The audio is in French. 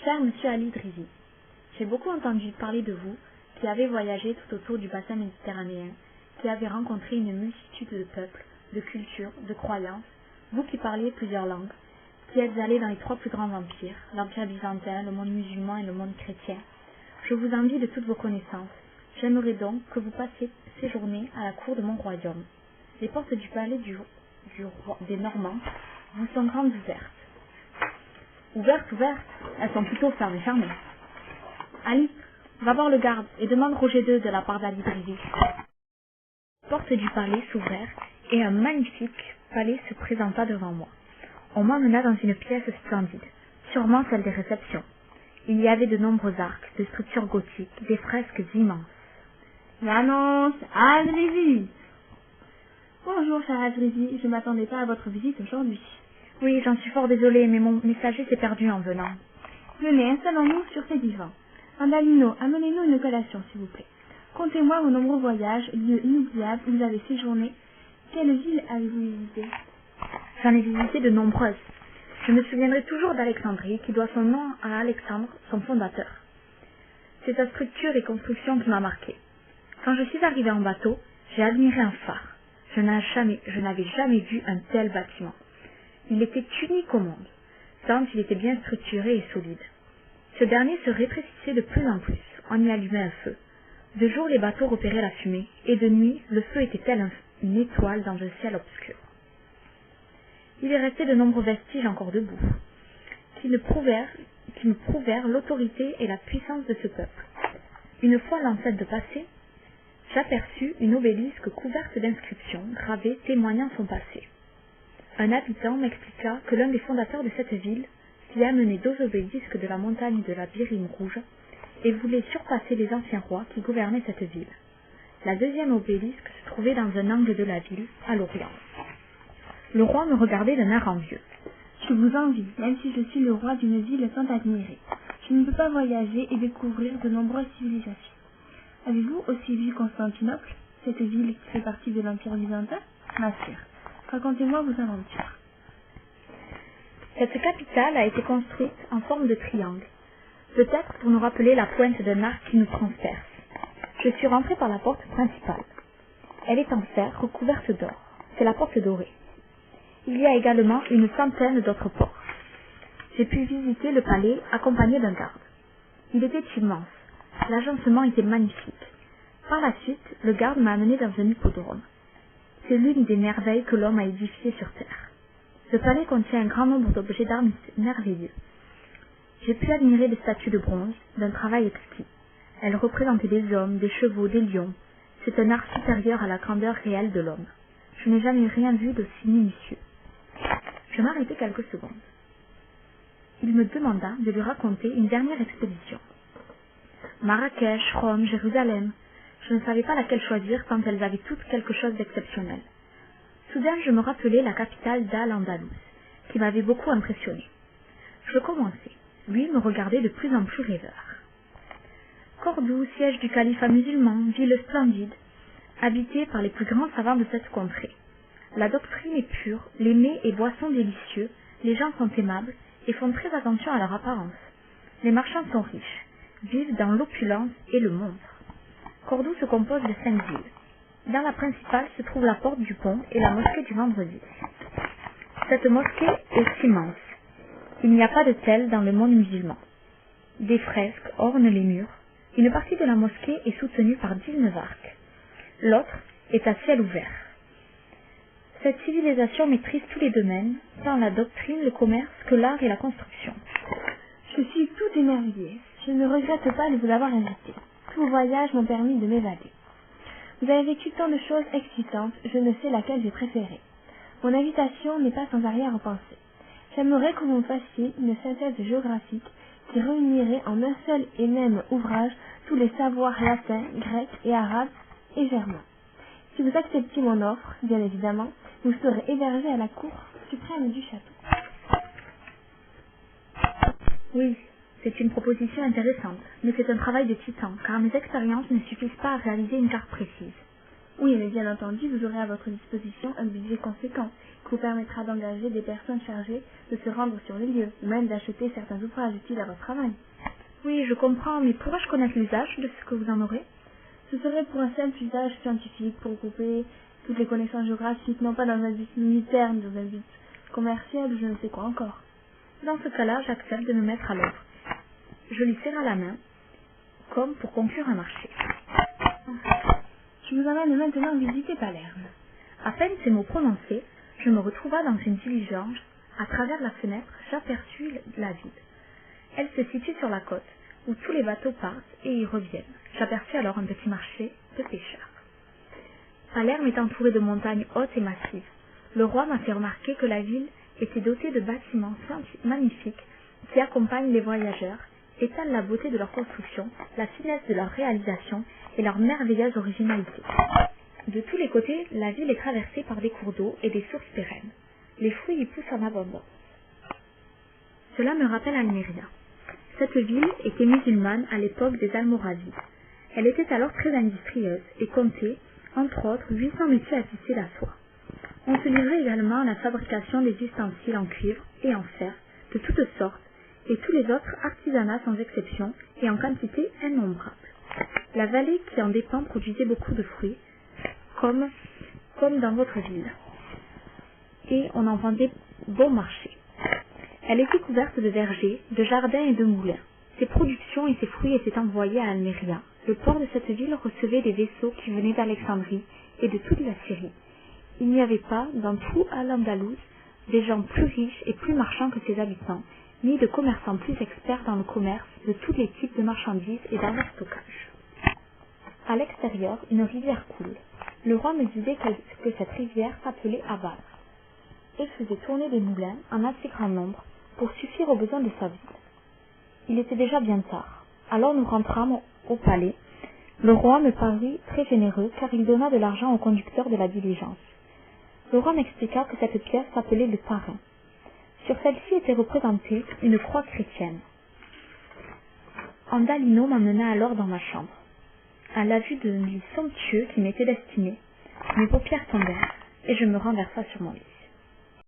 Cher Monsieur Ali Drizi, j'ai beaucoup entendu parler de vous, qui avez voyagé tout autour du bassin méditerranéen, qui avez rencontré une multitude de peuples, de cultures, de croyances, vous qui parliez plusieurs langues, qui êtes allé dans les 3 plus grands empires, l'empire byzantin, le monde musulman et le monde chrétien. Je vous envie de toutes vos connaissances. J'aimerais donc que vous passiez séjourner à la cour de mon royaume. Les portes du palais du roi des Normands vous sont grandes ouvertes. Ouvertes, elles sont plutôt fermées. Ali, va voir le garde et demande Roger II de la part d'Ali Drizi. Les portes du palais s'ouvrirent et un magnifique palais se présenta devant moi. On m'emmena dans une pièce splendide, sûrement celle des réceptions. Il y avait de nombreux arcs, de structures gothiques, des fresques immenses. J'annonce Adrizi. Bonjour, cher Adrizi, je ne m'attendais pas à votre visite aujourd'hui. Oui, j'en suis fort désolée, mais mon messager s'est perdu en venant. Venez, installons-nous sur ces divans. Andalino, amenez-nous une collation, s'il vous plaît. Contez-moi vos nombreux voyages, lieux inoubliables où vous avez séjourné. Quelle ville avez-vous visité? J'en ai visité de nombreuses. Je me souviendrai toujours d'Alexandrie, qui doit son nom à Alexandre, son fondateur. C'est sa structure et construction qui m'a marqué. Quand je suis arrivée en bateau, j'ai admiré un phare. Je n'avais jamais vu un tel bâtiment. Il était unique au monde, tant il était bien structuré et solide. Ce dernier se rétrécissait de plus en plus. On y allumait un feu. De jour, les bateaux repéraient la fumée, et de nuit, le feu était tel une étoile dans un ciel obscur. Il est resté de nombreux vestiges encore debout, qui me prouvèrent l'autorité et la puissance de ce peuple. Une fois l'enceinte passée, j'aperçus une obélisque couverte d'inscriptions gravées témoignant son passé. Un habitant m'expliqua que l'un des fondateurs de cette ville s'y amenait 2 obélisques de la montagne de la Byrime rouge et voulait surpasser les anciens rois qui gouvernaient cette ville. La 2e obélisque se trouvait dans un angle de la ville, à l'orient. Le roi me regardait d'un air envieux. Je vous envie, même si je suis le roi d'une ville tant admirée. Je ne peux pas voyager et découvrir de nombreuses civilisations. Avez-vous aussi vu Constantinople, cette ville qui fait partie de l'Empire byzantin? Ma sœur, racontez-moi vos aventures. Cette capitale a été construite en forme de triangle, peut-être pour nous rappeler la pointe d'un arc qui nous transperce. Je suis rentrée par la porte principale. Elle est en fer recouverte d'or. C'est la porte dorée. Il y a également une centaine d'autres portes. J'ai pu visiter le palais accompagné d'un garde. Il était immense. L'agencement était magnifique. Par la suite, le garde m'a amené dans un hippodrome. C'est l'une des merveilles que l'homme a édifiées sur terre. Le palais contient un grand nombre d'objets d'art merveilleux. J'ai pu admirer des statues de bronze, d'un travail exquis. Elles représentaient des hommes, des chevaux, des lions. C'est un art supérieur à la grandeur réelle de l'homme. Je n'ai jamais rien vu d'aussi minutieux. Je m'arrêtai quelques secondes. Il me demanda de lui raconter une dernière expédition. Marrakech, Rome, Jérusalem. Je ne savais pas laquelle choisir tant elles avaient toutes quelque chose d'exceptionnel. Soudain, je me rappelai la capitale d'Al-Andalus, qui m'avait beaucoup impressionné. Je commençai. Lui me regardait de plus en plus rêveur. Cordoue, siège du califat musulman, ville splendide, habitée par les plus grands savants de cette contrée. La doctrine est pure, les mets et boissons délicieux, les gens sont aimables et font très attention à leur apparence. Les marchands sont riches, vivent dans l'opulence et le monde. Cordoue se compose de 5 villes. Dans la principale se trouve la porte du pont et la mosquée du vendredi. Cette mosquée est immense. Il n'y a pas de telle dans le monde musulman. Des fresques ornent les murs. Une partie de la mosquée est soutenue par 19 arcs. L'autre est à ciel ouvert. Cette civilisation maîtrise tous les domaines, tant la doctrine, le commerce que l'art et la construction. Je suis tout émerveillée. Je ne regrette pas de vous avoir invité. Tous vos voyages m'ont permis de m'évader. Vous avez vécu tant de choses excitantes, je ne sais laquelle j'ai préférée. Mon invitation n'est pas sans arrière-pensée. J'aimerais que vous me fassiez une synthèse géographique qui réunirait en un seul et même ouvrage tous les savoirs latins, grecs et arabes et germains. Si vous acceptiez mon offre, bien évidemment, vous serez hébergé à la cour suprême du château. Oui, c'est une proposition intéressante, mais c'est un travail de titan, car mes expériences ne suffisent pas à réaliser une carte précise. Oui, mais bien entendu, vous aurez à votre disposition un budget conséquent qui vous permettra d'engager des personnes chargées de se rendre sur les lieux, ou même d'acheter certains ouvrages utiles à votre travail. Oui, je comprends, mais pourrais-je connaître l'usage de ce que vous en aurez? Ce serait pour un simple usage scientifique, pour regrouper toutes les connaissances géographiques, non pas dans un but militaire, mais dans un but commercial ou je ne sais quoi encore. Dans ce cas-là, j'accepte de me mettre à l'œuvre. Je lui serrai la main, comme pour conclure un marché. Je vous emmène maintenant visiter Palerme. À peine ces mots prononcés, je me retrouva dans une diligence. À travers la fenêtre, j'aperçus la ville. Elle se situe sur la côte, où tous les bateaux partent et y reviennent. J'aperçus alors un petit marché de pêcheurs. Palerme est entourée de montagnes hautes et massives. Le roi m'a fait remarquer que la ville était dotée de bâtiments magnifiques qui accompagnent les voyageurs, étalent la beauté de leur construction, la finesse de leur réalisation et leur merveilleuse originalité. De tous les côtés, la ville est traversée par des cours d'eau et des sources pérennes. Les fruits y poussent en abondance. Cela me rappelle Alméria. Cette ville était musulmane à l'époque des Almoravides. Elle était alors très industrieuse et comptait, entre autres, 800 métiers à tisser la soie. On se livrait également à la fabrication des ustensiles en cuivre et en fer, de toutes sortes, et tous les autres artisanats sans exception et en quantité innombrable. La vallée qui en dépend produisait beaucoup de fruits, comme dans votre ville, et on en vendait bon marché. Elle était couverte de vergers, de jardins et de moulins. Ses productions et ses fruits étaient envoyés à Alméria. Le port de cette ville recevait des vaisseaux qui venaient d'Alexandrie et de toute la Syrie. Il n'y avait pas, dans tout Al-Andalus, des gens plus riches et plus marchands que ses habitants, ni de commerçants plus experts dans le commerce de tous les types de marchandises et dans leur stockage. À l'extérieur, une rivière coule. Le roi me disait que cette rivière s'appelait Aval et faisait tourner des moulins en assez grand nombre pour suffire aux besoins de sa ville. Il était déjà bien tard. Alors nous rentrâmes au palais. Le roi me parut très généreux car il donna de l'argent au conducteur de la diligence. Le roi m'expliqua que cette pierre s'appelait le parrain. Sur celle-ci était représentée une croix chrétienne. Andalino m'emmena alors dans ma chambre. À la vue de lit somptueux qui m'était destiné, mes paupières tombèrent et je me renversa sur mon lit.